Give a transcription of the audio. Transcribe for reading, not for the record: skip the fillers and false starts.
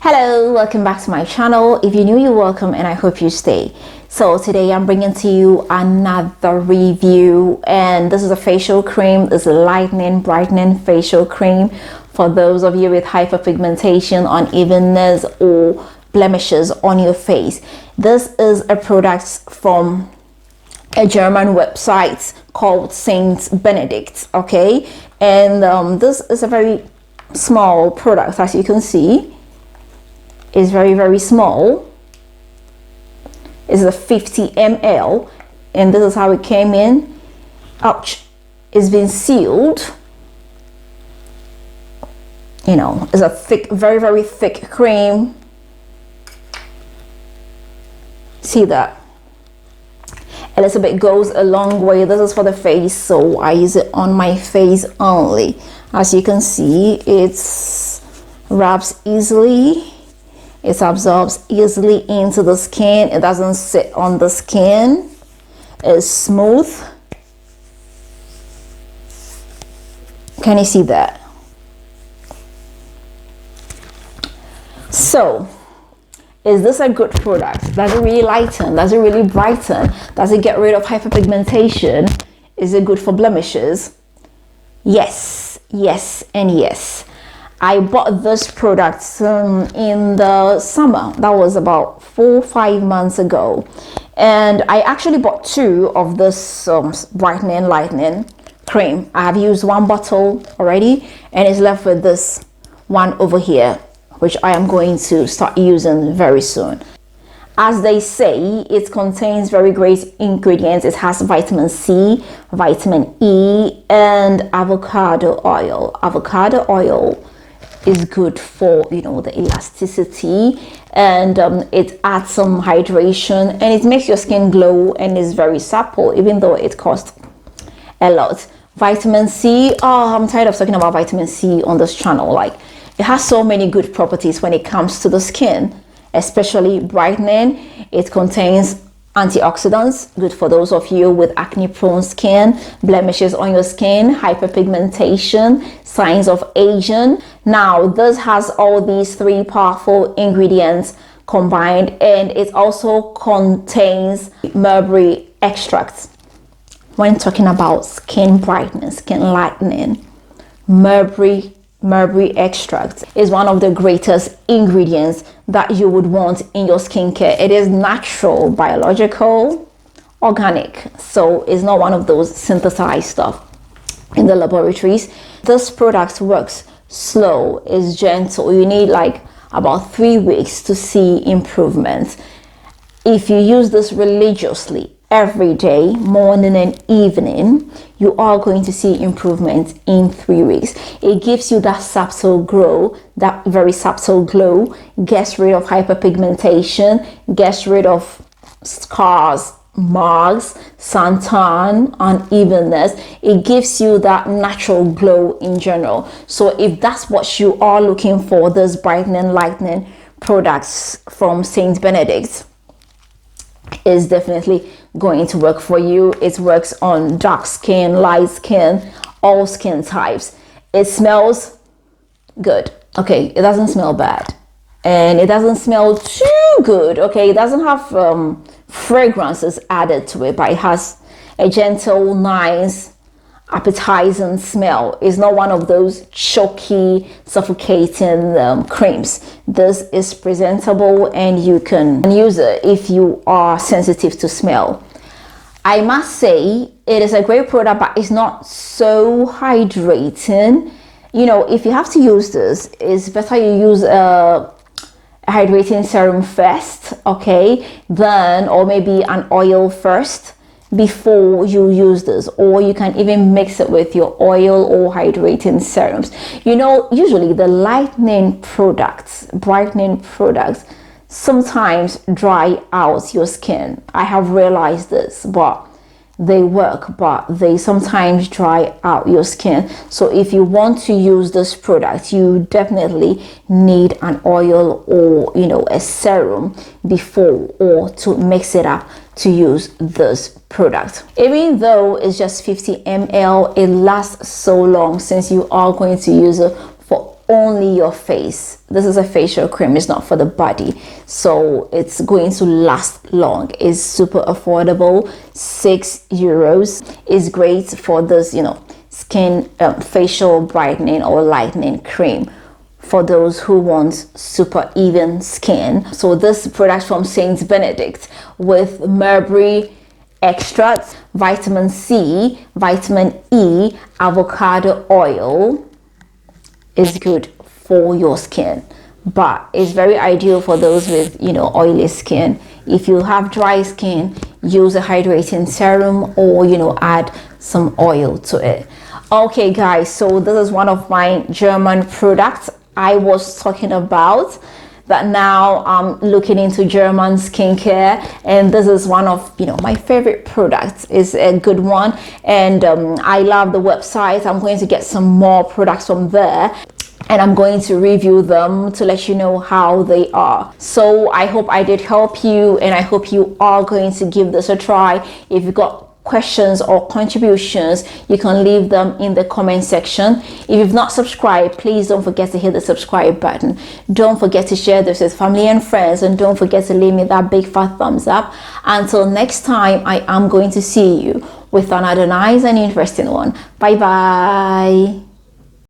Hello, welcome back to my channel. If you're new, you're welcome and I hope you stay. So today I'm bringing to you another review, and this is a facial cream. This is a lightening, brightening facial cream for those of you with hyperpigmentation, unevenness or blemishes on your face. This is a product from a German website called Saint Benedict, okay? And this is a very small product, as you can see. Is very small. It's a 50 ml, and this is how it came in. Ouch! It's been sealed. You know, it's a thick, very thick cream. See that? A little bit goes a long way. This is for the face, so I use it on my face only. As you can see, it's wraps easily. It absorbs easily into the skin. It doesn't sit on the skin. It's smooth. Can you see that? So, is this a good product? Does it really lighten? Does it really brighten? Does it get rid of hyperpigmentation? Is it good for blemishes? Yes, yes, and yes. I bought this product in the summer. That was about 4-5 months ago, and I actually bought 2 of this brightening lightening cream. I have used 1 bottle already, and it's left with this one over here, which I am going to start using very soon. As they say, it contains very great ingredients. It has vitamin C, vitamin E, and avocado oil. Avocado oil is good for, you know, the elasticity, and it adds some hydration, and it makes your skin glow, and is very supple, even though it costs a lot. Vitamin C, oh, I'm tired of talking about vitamin C on this channel. Like, it has so many good properties when it comes to the skin, especially brightening. It contains antioxidants, good for those of you with acne prone skin, blemishes on your skin, hyperpigmentation, signs of aging. Now this has all these 3 powerful ingredients combined, and it also contains mulberry extract. When talking about skin brightening, skin lightening, mulberry extract is one of the greatest ingredients that you would want in your skincare. It is natural, biological, organic, so it's not one of those synthesized stuff in the laboratories. This product works slow, is gentle. You need like about 3 weeks to see improvements. If you use this religiously every day, morning and evening, you are going to see improvement in 3 weeks. It gives you that subtle glow, that very subtle glow, gets rid of hyperpigmentation, gets rid of scars, marks, suntan, unevenness. It gives you that natural glow in general. So if that's what you are looking for, this brightening, lightening products from Saint Benedict is definitely going to work for you. It works on dark skin, light skin, all skin types. It smells good. Okay, it doesn't smell bad, and it doesn't smell too good. Okay, it doesn't have fragrances added to it, but it has a gentle, nice, appetizing smell. It's not one of those choky, suffocating creams. This is presentable, and you can use it if you are sensitive to smell. I must say it is a great product, but it's not so hydrating. You know, if you have to use this, it's better you use a hydrating serum first, okay, then, or maybe an oil first before you use this, or you can even mix it with your oil or hydrating serums. You know, usually the lightening products, brightening products, sometimes dry out your skin. I have realized this, but they work, but they sometimes dry out your skin. So if you want to use this product, you definitely need an oil or, you know, a serum before, or to mix it up to use this product. Even though it's just 50 ml, it lasts so long, since you are going to use it for only your face. This is a facial cream, it's not for the body, so it's going to last long. It's super affordable, €6. It's great for this, you know, skin facial brightening or lightening cream for those who want super even skin. So this product from Saint Benedict with mulberry extract, vitamin C, vitamin E, avocado oil is good for your skin, but it's very ideal for those with, you know, oily skin. If you have dry skin, use a hydrating serum, or, you know, add some oil to it. Okay guys, so this is one of my German products I was talking about, that now I'm looking into German skincare, and this is one of, you know, my favorite products. Is a good one, and I love the website. I'm going to get some more products from there, and I'm going to review them to let you know how they are. So I hope I did help you, and I hope you are going to give this a try. If you got questions or contributions, you can leave them in the comment section. If you've not subscribed, please don't forget to hit the subscribe button. Don't forget to share this with family and friends, and don't forget to leave me that big fat thumbs up. Until next time, I am going to see you with another nice and interesting one. Bye bye.